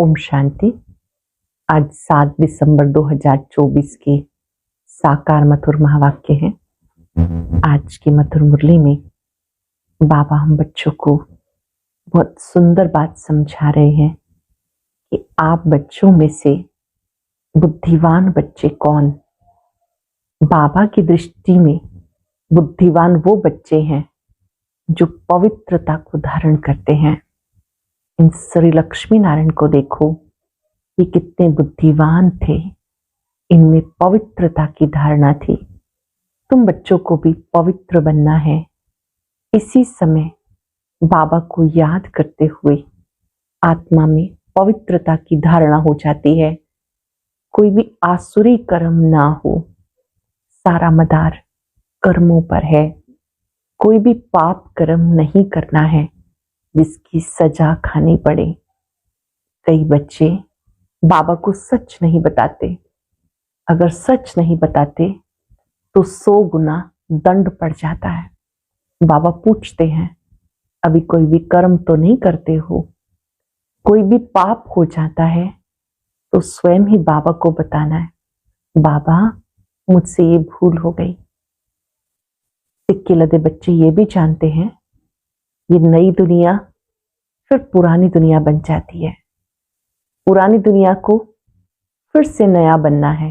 ओम शांति। आज 7 दिसंबर 2024 के साकार मधुर महावाक्य हैं। आज की मधुर मुरली में बाबा हम बच्चों को बहुत सुंदर बात समझा रहे हैं कि आप बच्चों में से बुद्धिमान बच्चे कौन। बाबा की दृष्टि में बुद्धिमान वो बच्चे हैं जो पवित्रता को धारण करते हैं। इन श्री लक्ष्मी नारायण को देखो, ये कितने बुद्धिमान थे, इनमें पवित्रता की धारणा थी। तुम बच्चों को भी पवित्र बनना है। इसी समय बाबा को याद करते हुए आत्मा में पवित्रता की धारणा हो जाती है। कोई भी आसुरी कर्म ना हो, सारा मदार कर्मों पर है। कोई भी पाप कर्म नहीं करना है जिसकी सजा खानी पड़े। कई बच्चे बाबा को सच नहीं बताते। अगर सच नहीं बताते तो 100 गुना दंड पड़ जाता है। बाबा पूछते हैं, अभी कोई भी कर्म तो नहीं करते हो? कोई भी पाप हो जाता है तो स्वयं ही बाबा को बताना है, बाबा मुझसे ये भूल हो गई। सिक्के लदे बच्चे ये भी जानते हैं ये नई दुनिया फिर पुरानी दुनिया बन जाती है। पुरानी दुनिया को फिर से नया बनना है।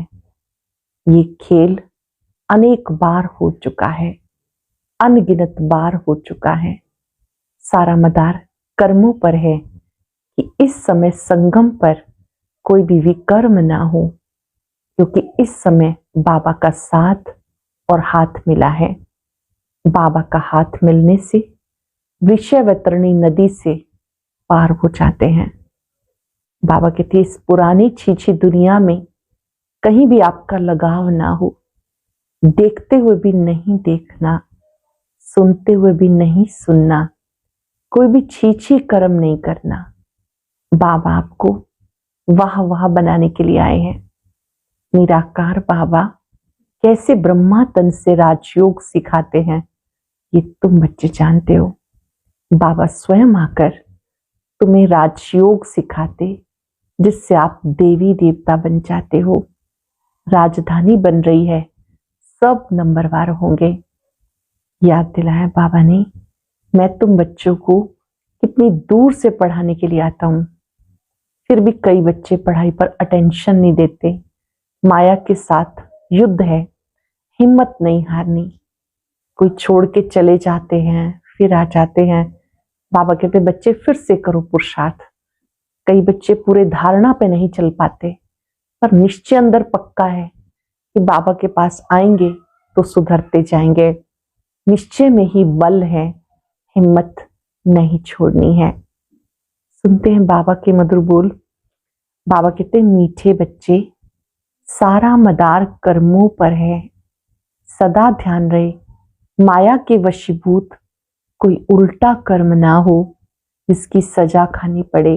ये खेल अनेक बार हो चुका है, अनगिनत बार हो चुका है। सारा मदार कर्मों पर है कि इस समय संगम पर कोई भी विकर्म ना हो, क्योंकि इस समय बाबा का साथ और हाथ मिला है। बाबा का हाथ मिलने से विषय वैतरणी नदी से पार हो जाते हैं। बाबा कहते इस पुरानी छीछी दुनिया में कहीं भी आपका लगाव ना हो। देखते हुए भी नहीं देखना, सुनते हुए भी नहीं सुनना, कोई भी छीछी कर्म नहीं करना। बाबा आपको वाह वाह बनाने के लिए आए हैं। निराकार बाबा कैसे ब्रह्मा तन से राजयोग सिखाते हैं ये तुम बच्चे जानते हो। बाबा स्वयं आकर तुम्हें राजयोग सिखाते, जिससे आप देवी देवता बन जाते हो। राजधानी बन रही है, सब नंबरवार होंगे। याद दिलाया बाबा ने, मैं तुम बच्चों को कितनी दूर से पढ़ाने के लिए आता हूं, फिर भी कई बच्चे पढ़ाई पर अटेंशन नहीं देते। माया के साथ युद्ध है, हिम्मत नहीं हारनी। कोई छोड़ के चले जाते हैं, फिर आ जाते हैं। बाबा कहते बच्चे फिर से करो पुरुषार्थ। कई बच्चे पूरे धारणा पे नहीं चल पाते, पर निश्चय अंदर पक्का है कि बाबा के पास आएंगे तो सुधरते जाएंगे। निश्चय में ही बल है, हिम्मत नहीं छोड़नी है। सुनते हैं बाबा के मधुर बोल। बाबा कहते मीठे बच्चे, सारा मदार कर्मों पर है। सदा ध्यान रहे माया के वशीभूत कोई उल्टा कर्म ना हो जिसकी सजा खानी पड़े।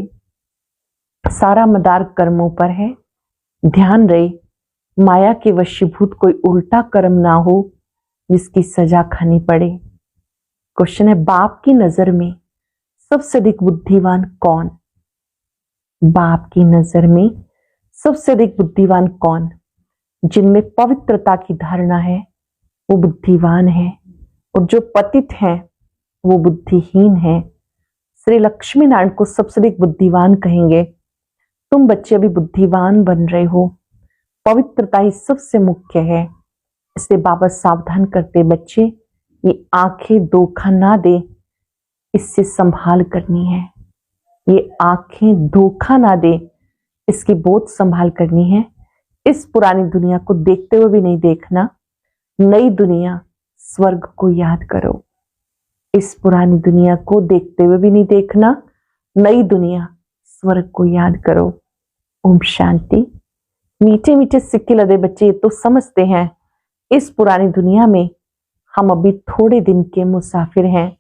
सारा मदार कर्मों पर है। ध्यान रहे माया के वशीभूत कोई उल्टा कर्म ना हो जिसकी सजा खानी पड़े। क्वेश्चन है, बाप की नजर में सबसे अधिक बुद्धिमान कौन? बाप की नजर में सबसे अधिक बुद्धिमान कौन? जिनमें पवित्रता की धारणा है वो बुद्धिमान है, और जो पतित हैं वो बुद्धिहीन है। श्री लक्ष्मी नारायण को सबसे अधिक बुद्धिमान कहेंगे। तुम बच्चे अभी बुद्धिमान बन रहे हो। पवित्रता ही सबसे मुख्य है, इसलिए बाबा सावधान करते बच्चे, ये आंखें धोखा ना दे, इससे संभाल करनी है। ये आंखें धोखा ना दे, इसकी बहुत संभाल करनी है। इस पुरानी दुनिया को देखते हुए भी नहीं देखना। नई दुनिया स्वर्ग को याद करो। इस पुरानी दुनिया को देखते हुए भी नहीं देखना, नई दुनिया स्वर्ग को याद करो। ओम शांति। मीठे मीठे सिक्के लदे बच्चे ये तो समझते हैं इस पुरानी दुनिया में हम अभी थोड़े दिन के मुसाफिर हैं।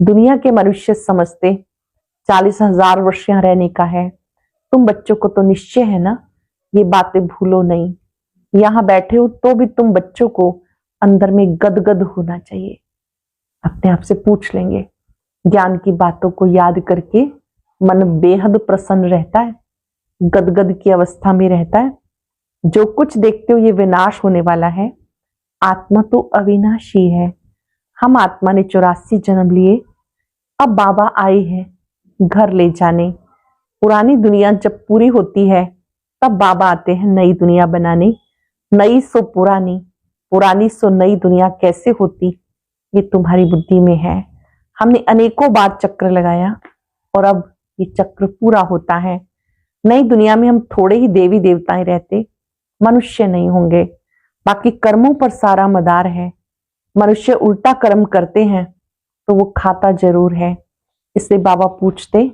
दुनिया के मनुष्य समझते 40,000 वर्ष यहाँ रहने का है। तुम बच्चों को तो निश्चय है ना, ये बातें भूलो नहीं। यहाँ बैठे हो तो भी तुम बच्चों को अंदर में गदगद होना चाहिए। अपने आप से पूछ लेंगे, ज्ञान की बातों को याद करके मन बेहद प्रसन्न रहता है। गदगद की अवस्था में रहता है। जो कुछ देखते हो ये विनाश होने वाला है, आत्मा तो अविनाशी है। हम आत्मा ने 84 जन्म लिए, अब बाबा आए हैं घर ले जाने। पुरानी दुनिया जब पूरी होती है तब बाबा आते हैं नई दुनिया बनाने। नई सो पुरानी, पुरानी सो नई दुनिया कैसे होती, ये तुम्हारी बुद्धि में है। हमने अनेकों बार चक्र लगाया और अब ये चक्र पूरा होता है। नई दुनिया में हम थोड़े ही देवी देवताएं रहते, मनुष्य नहीं होंगे। बाकी कर्मों पर सारा मदार है। मनुष्य उल्टा कर्म करते हैं तो वो खाता जरूर है। इसलिए बाबा पूछते,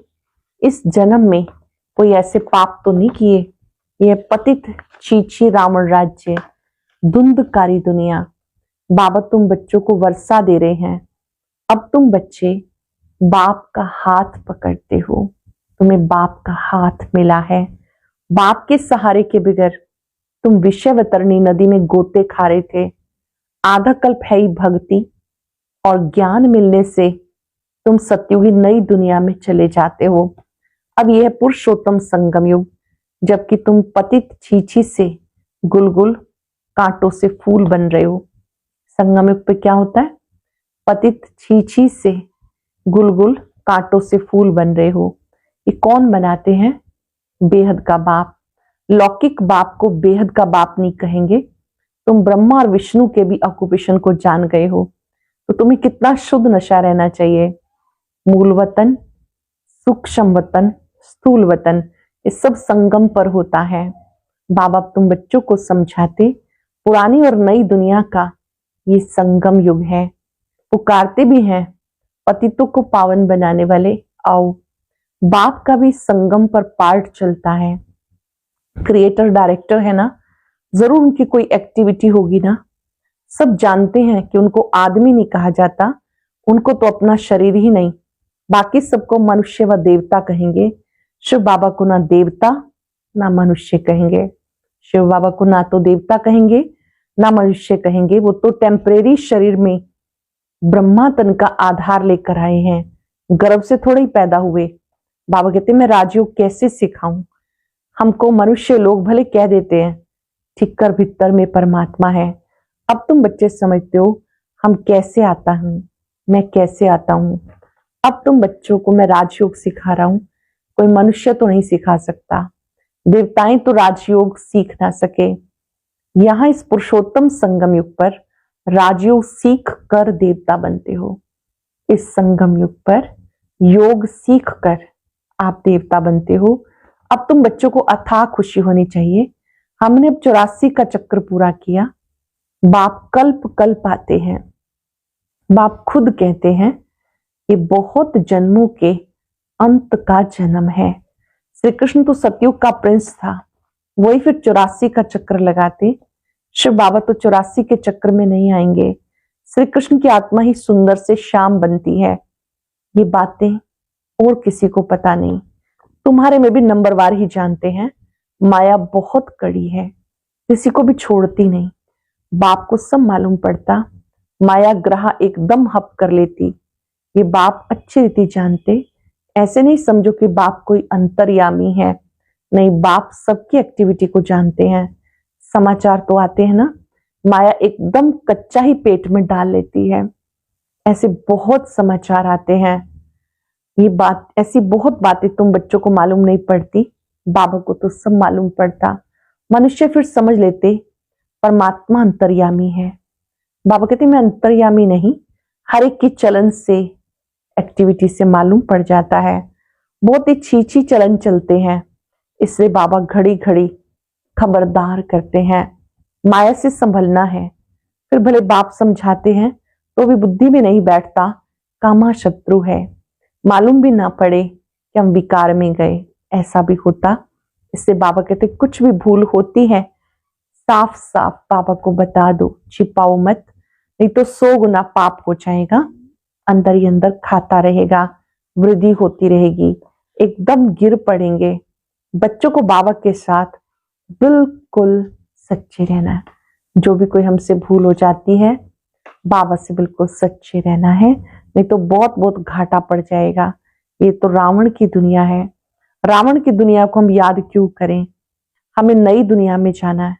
इस जन्म में कोई ऐसे पाप तो नहीं किए? यह पतित छीछी रावण राज्य, धुंधकारी दुनिया। बाबा तुम बच्चों को वर्षा दे रहे हैं। अब तुम बच्चे बाप का हाथ पकड़ते हो, तुम्हें बाप का हाथ मिला है। बाप के सहारे के बगैर तुम विषयवतरणी नदी में गोते खा रहे थे। आधा कल्प है ही भक्ति और ज्ञान मिलने से तुम सत्युगी नई दुनिया में चले जाते हो। अब यह पुरुषोत्तम संगम युग, जबकि तुम पतित छीछी से गुलगुल कांटों से फूल बन रहे हो। संगम युग पे क्या होता है? पतित छीछी से गुलगुल कांटों से फूल बन रहे हो। ये कौन बनाते हैं? बेहद का बाप। लौकिक बाप को बेहद का बाप नहीं कहेंगे। तुम ब्रह्मा और विष्णु के भी ऑक्यूपेशन को जान गए हो, तो तुम्हें कितना शुद्ध नशा रहना चाहिए। मूल वतन, सूक्ष्म वतन, स्थूल वतन, ये सब संगम पर होता है। बाबा तुम बच्चों को समझाते, पुरानी और नई दुनिया का ये संगम युग है। पुकारते भी हैं, पतितों को पावन बनाने वाले आओ। बाप का भी संगम पर पार्ट चलता है। क्रिएटर डायरेक्टर है ना, जरूर उनकी कोई एक्टिविटी होगी ना। सब जानते हैं कि उनको आदमी नहीं कहा जाता, उनको तो अपना शरीर ही नहीं, बाकी सबको मनुष्य व देवता कहेंगे। शिव बाबा को ना देवता ना मनुष्य कहेंगे। शिव बाबा को ना तो देवता कहेंगे ना मनुष्य कहेंगे। वो तो टेम्परेरी शरीर में ब्रह्मा तन का आधार लेकर आए हैं, गर्भ से थोड़े ही पैदा हुए। बाबा कहते मैं राजयोग कैसे सिखाऊं? हमको मनुष्य लोग भले कह देते हैं, ठीक कर भीतर में परमात्मा है। अब तुम बच्चे समझते हो हम कैसे आता हूं, मैं कैसे आता हूं। अब तुम बच्चों को मैं राजयोग सिखा रहा हूं। कोई मनुष्य तो नहीं सिखा सकता, देवताएं तो राजयोग सीख ना सके। यहां इस पुरुषोत्तम संगम युग पर राजयोग सीख कर देवता बनते हो। इस संगम युग पर योग सीख कर आप देवता बनते हो। अब तुम बच्चों को अथाह खुशी होनी चाहिए। हमने अब 84 का चक्र पूरा किया। बाप कल्प कल्प आते हैं। बाप खुद कहते हैं कि बहुत जन्मों के अंत का जन्म है। श्री कृष्ण तो सतयुग का प्रिंस था, वही फिर 84 का चक्र लगाते। शिव बाबा तो 84 के चक्र में नहीं आएंगे। श्री कृष्ण की आत्मा ही सुंदर से श्याम बनती है। ये बातें और किसी को पता नहीं, तुम्हारे में भी नंबरवार ही जानते हैं। माया बहुत कड़ी है, किसी को भी छोड़ती नहीं। बाप को सब मालूम पड़ता, माया ग्रह एकदम हप कर लेती। ये बाप अच्छी रीति जानते। ऐसे नहीं समझो कि बाप कोई अंतर्यामी है, नहीं, बाप सबकी एक्टिविटी को जानते हैं। समाचार तो आते हैं ना, माया एकदम कच्चा ही पेट में डाल लेती है। ऐसे बहुत समाचार आते हैं। ये बात, ऐसी बहुत बातें तुम बच्चों को मालूम नहीं पड़ती, बाबा को तो सब मालूम पड़ता। मनुष्य फिर समझ लेते परमात्मा अंतर्यामी है। बाबा कहते मैं अंतर्यामी नहीं, हर एक की चलन से, एक्टिविटी से मालूम पड़ जाता है। बहुत ही छीछी चलन चलते हैं, इसलिए बाबा घड़ी घड़ी खबरदार करते हैं। माया से संभलना है। फिर भले बाप समझाते हैं तो भी बुद्धि में नहीं बैठता, कामा शत्रु है। मालूम भी ना पड़े कि हम विकार में गए, ऐसा भी होता। इससे बाबा कहते कुछ भी भूल होती है साफ साफ बाबा को बता दो, छिपाओ मत, नहीं तो 100 गुना पाप हो जाएगा। अंदर ही अंदर खाता रहेगा, वृद्धि होती रहेगी, एकदम गिर पड़ेंगे। बच्चों को बाबा के साथ बिल्कुल सच्चे रहना है। जो भी कोई हमसे भूल हो जाती है, बाबा से बिल्कुल सच्चे रहना है, नहीं तो बहुत बहुत घाटा पड़ जाएगा। ये तो रावण की दुनिया है। रावण की दुनिया को हम याद क्यों करें? हमें नई दुनिया में जाना है।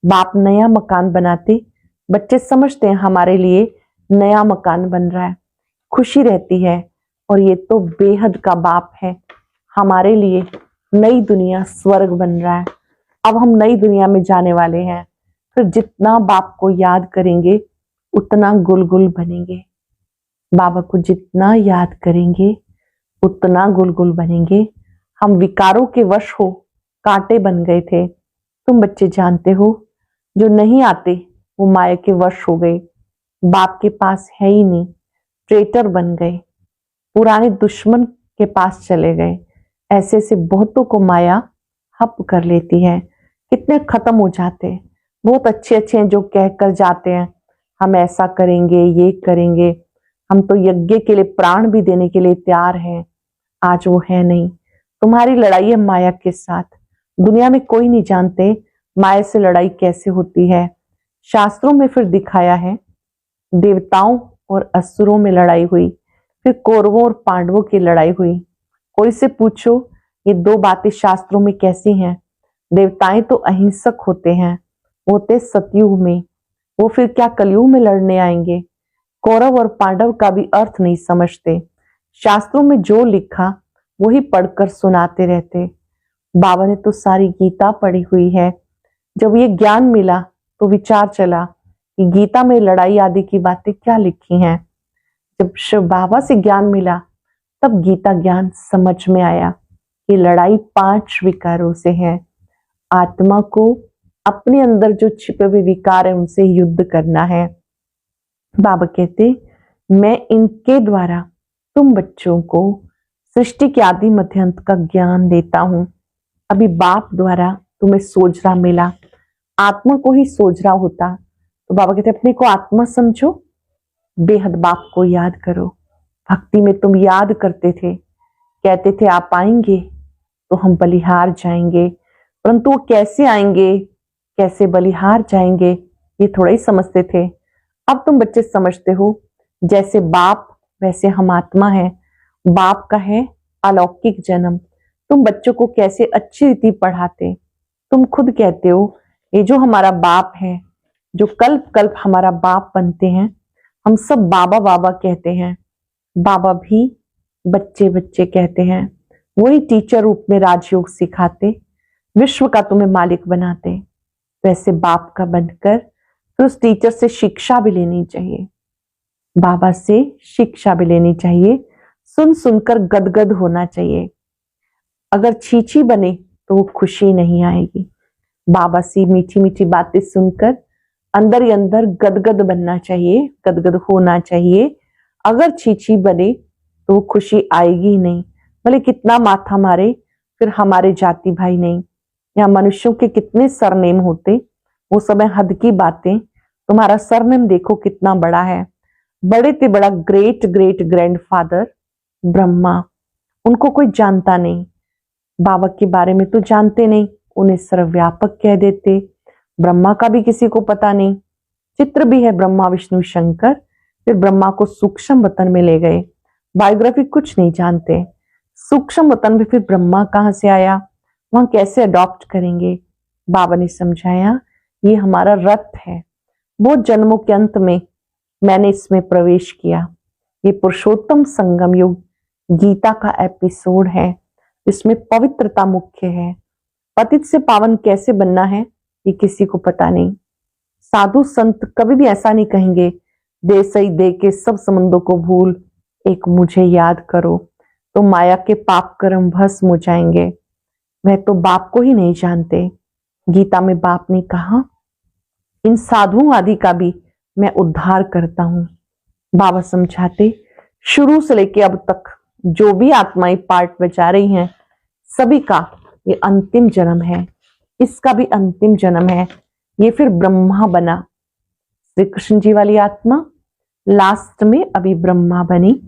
बाप नया मकान बनाते, बच्चे समझते हैं हमारे लिए नया मकान बन रहा है, खुशी रहती है। और ये तो बेहद का बाप है, हमारे लिए नई दुनिया स्वर्ग बन रहा है। अब हम नई दुनिया में जाने वाले हैं। फिर जितना बाप को याद करेंगे उतना गुलगुल बनेंगे। बाबा को जितना याद करेंगे उतना गुलगुल बनेंगे। हम विकारों के वश हो कांटे बन गए थे। तुम बच्चे जानते हो, जो नहीं आते वो माया के वश हो गए, बाप के पास है ही नहीं, ट्रेटर बन गए, पुराने दुश्मन के पास चले गए। ऐसे से बहुतों को माया हप कर लेती है। कितने खत्म हो जाते हैं। बहुत अच्छे अच्छे हैं जो कह कर जाते हैं हम ऐसा करेंगे, ये करेंगे, हम तो यज्ञ के लिए प्राण भी देने के लिए तैयार हैं। आज वो है नहीं। तुम्हारी लड़ाई है माया के साथ। दुनिया में कोई नहीं जानते माया से लड़ाई कैसे होती है। शास्त्रों में फिर दिखाया है, देवताओं और असुरों में लड़ाई हुई, फिर कौरवों और पांडवों की लड़ाई हुई। कोई से पूछो ये दो बातें शास्त्रों में कैसी हैं? देवताएं तो अहिंसक होते हैं, होते सतयुग में, वो फिर क्या कलयुग में लड़ने आएंगे? कौरव और पांडव का भी अर्थ नहीं समझते। शास्त्रों में जो लिखा वही पढ़कर सुनाते रहते। बाबा ने तो सारी गीता पढ़ी हुई है। जब ये ज्ञान मिला तो विचार चला कि गीता में लड़ाई आदि की बातें क्या लिखी हैं। जब शिव बाबा से ज्ञान मिला तब गीता ज्ञान समझ में आया कि लड़ाई 5 विकारों से है। आत्मा को अपने अंदर जो छिपे हुए विकार है उनसे युद्ध करना है। बाबा कहते, मैं इनके द्वारा तुम बच्चों को सृष्टि के आदि मध्य अंत का ज्ञान देता हूं। अभी बाप द्वारा तुम्हें सोजरा मिला, आत्मा को ही सोजरा होता तो बाबा कहते अपने को आत्मा समझो, बेहद बाप को याद करो। भक्ति में तुम याद करते थे, कहते थे आप आएंगे तो हम बलिहार जाएंगे, परंतु वो कैसे आएंगे, कैसे बलिहार जाएंगे ये थोड़ा ही समझते थे। अब तुम बच्चे समझते हो, जैसे बाप वैसे हम आत्मा है। बाप का है अलौकिक जन्म। तुम बच्चों को कैसे अच्छी रीति पढ़ाते। तुम खुद कहते हो ये जो हमारा बाप है, जो कल्प कल्प हमारा बाप बनते हैं, हम सब बाबा बाबा कहते हैं। बाबा भी बच्चे बच्चे कहते हैं। वही टीचर रूप में राजयोग सिखाते, विश्व का तुम्हें मालिक बनाते। वैसे बाप का बनकर फिर उस टीचर से शिक्षा भी लेनी चाहिए, बाबा से शिक्षा भी लेनी चाहिए। सुन सुनकर गदगद होना चाहिए। अगर छीछी बने तो वो खुशी नहीं आएगी। बाबा से मीठी मीठी बातें सुनकर अंदर ही अंदर गदगद बनना चाहिए, गदगद होना चाहिए। अगर छीछी बने तो वो खुशी आएगी ही नहीं। भले कितना माथा मारे, फिर हमारे जाति भाई नहीं। या मनुष्यों के कितने सरनेम होते, वो सब है हद की बातें। तुम्हारा सरनेम देखो कितना बड़ा है। बड़े से बड़ा ग्रेट ग्रेट ग्रैंडफादर ब्रह्मा, उनको कोई जानता नहीं। बाबा के बारे में तो जानते नहीं, उन्हें सर्वव्यापक कह देते। ब्रह्मा का भी किसी को पता नहीं। चित्र भी है ब्रह्मा विष्णु शंकर। फिर ब्रह्मा को सूक्ष्म वतन में ले गए, बायोग्राफी कुछ नहीं जानते। सूक्ष्म वतन में फिर ब्रह्मा कहाँ से आया, वहां कैसे अडॉप्ट करेंगे? बाबा ने समझाया ये हमारा रथ है। बहुत जन्मों के अंत में मैंने इसमें प्रवेश किया। ये पुरुषोत्तम संगम युग गीता का एपिसोड है। इसमें पवित्रता मुख्य है। पतित से पावन कैसे बनना है ये किसी को पता नहीं। साधु संत कभी भी ऐसा नहीं कहेंगे दे सही दे के सब संबंधों को भूल, एक मुझे याद करो तो माया के पाप कर्म भस्म हो जाएंगे। वह तो बाप को ही नहीं जानते। गीता में बाप ने कहा इन साधुओं आदि का भी मैं उद्धार करता हूं। बाबा समझाते शुरू से लेके अब तक जो भी आत्माएं पार्ट बचा रही हैं, सभी का ये अंतिम जन्म है, इसका भी अंतिम जन्म है। ये फिर ब्रह्मा बना। श्री कृष्ण जी वाली आत्मा लास्ट में अभी ब्रह्मा बनी।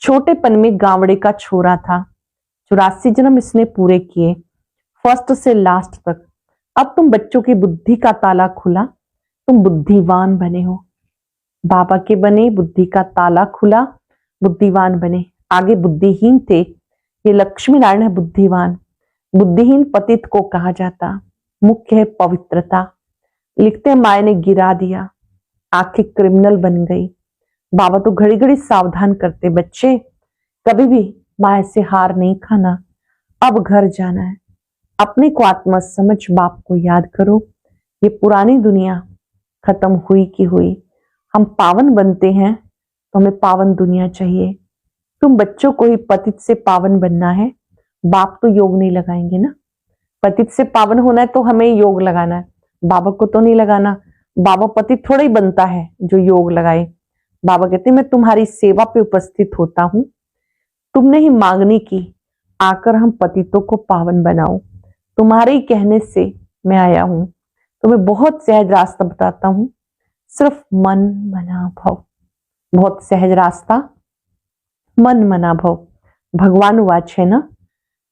छोटेपन में गावड़े का छोरा था। 84 जन्म इसने पूरे किए, फर्स्ट से लास्ट तक। अब तुम बच्चों की बुद्धि का ताला खुला, तुम बुद्धिवान बने हो। बाबा के बने, बुद्धि का ताला खुला, बुद्धिवान बने। आगे बुद्धिहीन थे, ये लक्ष्मी नारायण है बुद्धिवान, बुद्धिहीन पतित को कहा जाता, मुख्य है पवित्रता। लिखते हैं माया ने गिरा दिया, आंखें क्रिमिनल बन गई। बाबा तो घड़ी घड़ी सावधान करते, बच्चे कभी भी माया से हार नहीं खाना, अब घर जाना है, अपने को आत्मा समझ बाप को याद करो। ये पुरानी दुनिया खत्म हुई की हुई, हम पावन बनते हैं तो हमें पावन दुनिया चाहिए। तुम बच्चों को ही पतित से पावन बनना है, बाप तो योग नहीं लगाएंगे ना। पतित से पावन होना है तो हमें योग लगाना है, बाबा को तो नहीं लगाना। बाबा पतित थोड़ा ही बनता है जो योग लगाए। बाबा कहते हैं मैं तुम्हारी सेवा पे उपस्थित होता हूं, तुमने ही मांगनी की, आकर हम पतितों को पावन बनाओ। तुम्हारे ही कहने से मैं आया हूं, तुम्हें बहुत सहज रास्ता बताता हूं, सिर्फ मन मना भव। बहुत सहज रास्ता, मन मना भव। भगवान वाच है ना।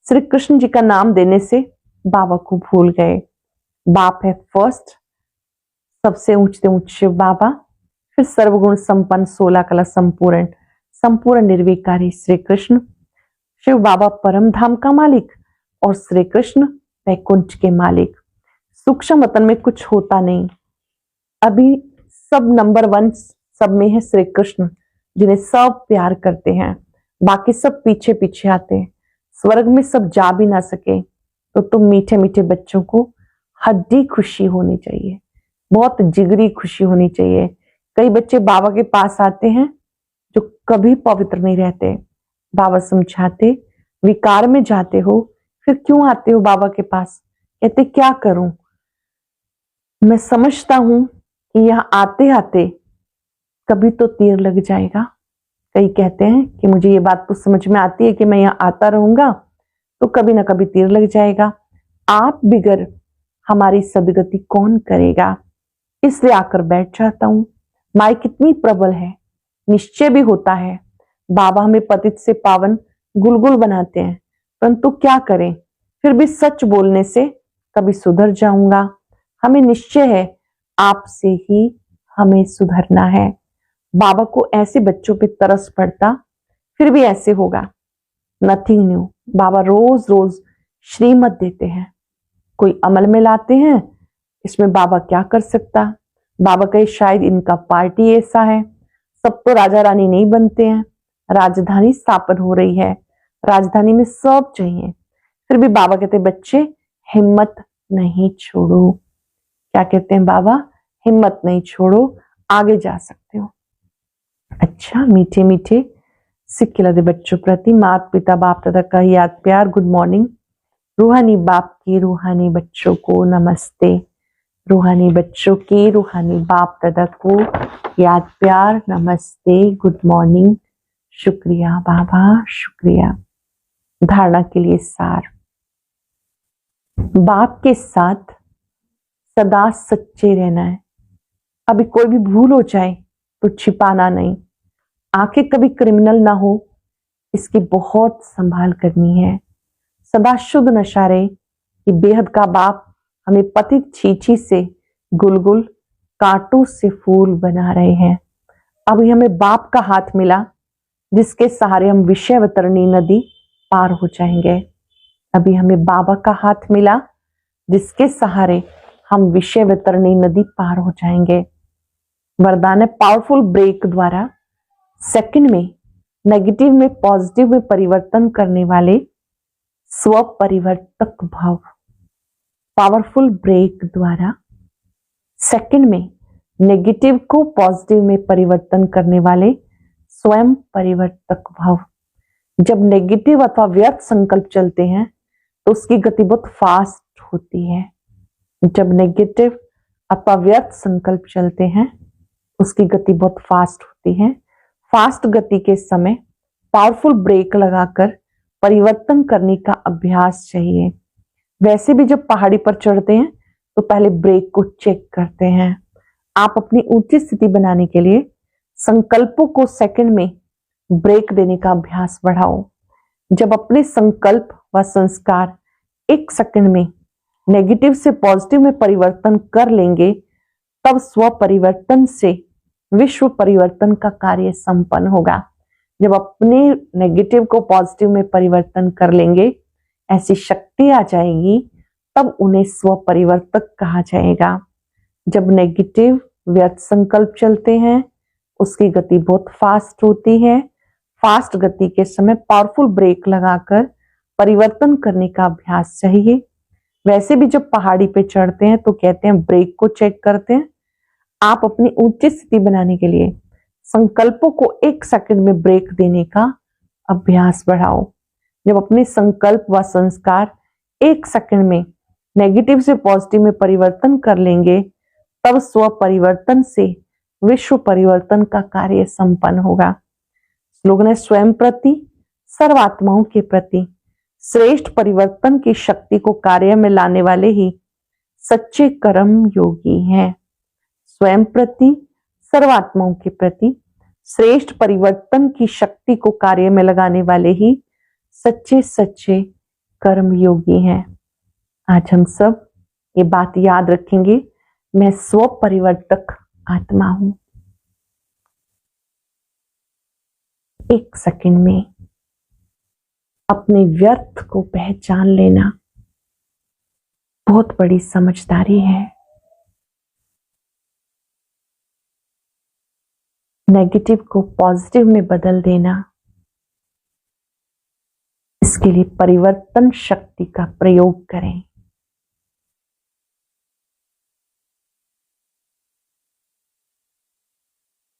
श्री कृष्ण जी का नाम देने से बाबा को भूल गए। बाप है फर्स्ट, सबसे ऊंचे ऊंचे बाबा, फिर सर्वगुण संपन्न 16 कला संपूर्ण, संपूर्ण निर्विकारी श्री कृष्ण। शिव बाबा परम धाम का मालिक और श्री कृष्ण वैकुंठ के मालिक। सूक्ष्म वतन में कुछ होता नहीं, अभी सब नंबर 1 सब में है श्री कृष्ण, जिन्हें सब प्यार करते हैं, बाकी सब पीछे पीछे आते हैं। स्वर्ग में सब जा भी ना सके तो तुम मीठे मीठे बच्चों को हड्डी खुशी होनी चाहिए, बहुत जिगरी खुशी होनी चाहिए। कई बच्चे बाबा के पास आते हैं जो कभी पवित्र नहीं रहते। बाबा समझाते, विकार में जाते हो फिर क्यों आते हो बाबा के पास? कहते क्या करूं, मैं समझता हूं कि यहां आते आते कभी तो तीर लग जाएगा। कई कहते हैं कि मुझे ये बात तो समझ में आती है कि मैं यहां आता रहूंगा तो कभी ना कभी तीर लग जाएगा, आप बिगर हमारी सदगति कौन करेगा, इसलिए आकर बैठ जाता हूं। माया कितनी प्रबल है, निश्चय भी होता है। बाबा हमें पतित से पावन गुलगुल बनाते हैं, परंतु क्या करें, फिर भी सच बोलने से कभी सुधर जाऊंगा। हमें निश्चय है आपसे ही हमें सुधरना है। बाबा को ऐसे बच्चों पे तरस पड़ता, फिर भी ऐसे होगा। नथिंग न्यू, बाबा रोज रोज श्रीमत देते हैं, कोई अमल में लाते हैं, इसमें बाबा क्या कर सकता। बाबा कहे शायद इनका पार्टी ऐसा है, सब तो राजा रानी नहीं बनते हैं, राजधानी स्थापन हो रही है, राजधानी में सब चाहिए। फिर भी बाबा कहते बच्चे हिम्मत नहीं छोड़ो। क्या कहते हैं बाबा? हिम्मत नहीं छोड़ो, आगे जा सकते हो। अच्छा, मीठे मीठे सिक्के लदे बच्चों प्रति माता पिता बाप दादा का याद प्यार गुड मॉर्निंग। रूहानी बाप के रूहानी बच्चों को नमस्ते। रूहानी बच्चों के रूहानी बाप दादा को याद प्यार नमस्ते गुड मॉर्निंग। शुक्रिया बाबा, शुक्रिया। धारणा के लिए सार, बाप के साथ सदा सच्चे रहना है। अभी कोई भी भूल हो जाए तो छिपाना नहीं, आंखें कभी क्रिमिनल ना हो, इसकी बहुत संभाल करनी है। सदा शुद्ध नशा रहे कि बेहद का बाप हमें पतित छीछी से गुलगुल, कांटों से फूल बना रहे हैं। अभी हमें बाप का हाथ मिला जिसके सहारे हम विषयवतरणी नदी पार हो जाएंगे। अभी हमें बाबा का हाथ मिला जिसके सहारे हम विषयवतरणी नदी पार हो जाएंगे। वरदान है पावरफुल ब्रेक द्वारा सेकंड में नेगेटिव में पॉजिटिव में परिवर्तन करने वाले स्व परिवर्तक भाव। पावरफुल ब्रेक द्वारा सेकंड में नेगेटिव को पॉजिटिव में परिवर्तन करने वाले स्वयं परिवर्तक भाव। जब नेगेटिव अथवा व्यर्थ संकल्प चलते हैं तो उसकी गति बहुत फास्ट होती है। जब नेगेटिव अथवा व्यर्थ संकल्प चलते हैं उसकी गति बहुत फास्ट होती है। फास्ट गति के समय पावरफुल ब्रेक लगाकर परिवर्तन करने का अभ्यास चाहिए। वैसे भी जब पहाड़ी पर चढ़ते हैं तो पहले ब्रेक को चेक करते हैं। आप अपनी ऊंची स्थिति बनाने के लिए संकल्पों को सेकंड में ब्रेक देने का अभ्यास बढ़ाओ। जब अपने संकल्प व संस्कार एक सेकंड में नेगेटिव से पॉजिटिव में परिवर्तन कर लेंगे तब स्व परिवर्तन से विश्व परिवर्तन का कार्य संपन्न होगा। जब अपने नेगेटिव को पॉजिटिव में परिवर्तन कर लेंगे, ऐसी शक्ति आ जाएगी, तब उन्हें स्व परिवर्तक कहा जाएगा। जब नेगेटिव व्यर्थ संकल्प चलते हैं, उसकी गति बहुत फास्ट होती है। फास्ट गति के समय पावरफुल ब्रेक लगाकर परिवर्तन करने का अभ्यास चाहिए। वैसे भी जब पहाड़ी पे चढ़ते हैं तो कहते हैं ब्रेक को चेक करते हैं। आप अपनी ऊंची स्थिति बनाने के लिए संकल्पों को 1 सेकंड में ब्रेक देने का अभ्यास बढ़ाओ। जब अपने संकल्प व संस्कार 1 सेकंड में नेगेटिव से पॉजिटिव में परिवर्तन कर लेंगे, तब स्व परिवर्तन से विश्व परिवर्तन का कार्य संपन्न होगा। स्लोगन है, स्वयं प्रति, सर्वात्माओं के प्रति श्रेष्ठ परिवर्तन की शक्ति को कार्य में लाने वाले ही सच्चे कर्म योगी हैं। स्वयं प्रति, सर्वात्माओं के प्रति श्रेष्ठ परिवर्तन की शक्ति को कार्य में लगाने वाले ही सच्चे सच्चे कर्म योगी हैं। आज हम सब ये बात याद रखेंगे, मैं स्व परिवर्तक आत्मा हूं। 1 सेकंड में अपने व्यर्थ को पहचान लेना बहुत बड़ी समझदारी है। नेगेटिव को पॉजिटिव में बदल देना, इसके लिए परिवर्तन शक्ति का प्रयोग करें।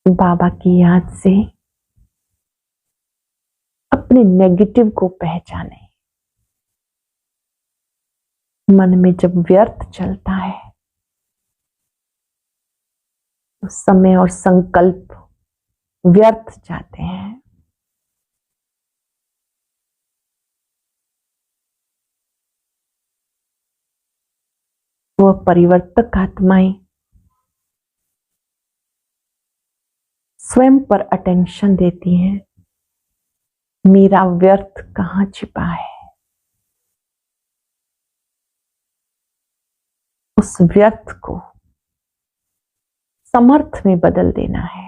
बाबा की याद से अपने नेगेटिव को पहचानें। मन में जब व्यर्थ चलता है, तो समय और संकल्प व्यर्थ जाते हैं। वह परिवर्तक आत्माएं स्वयं पर अटेंशन देती हैं, मेरा व्यर्थ कहाँ छिपा है। उस व्यर्थ को समर्थ में बदल देना है।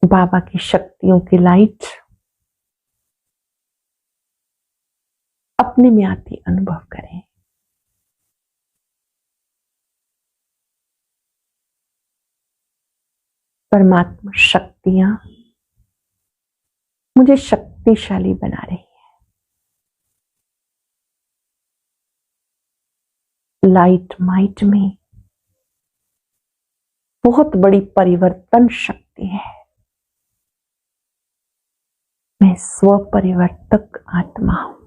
बाबा की शक्तियों की लाइट अपने में आती अनुभव करें। परमात्मा शक्तियां मुझे शक्तिशाली बना रही है। लाइट माइट में बहुत बड़ी परिवर्तन शक्ति है। मैं स्व परिवर्तक आत्मा हूं।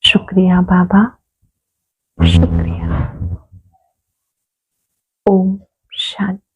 शुक्रिया बाबा, शुक्रिया। ओम शांति।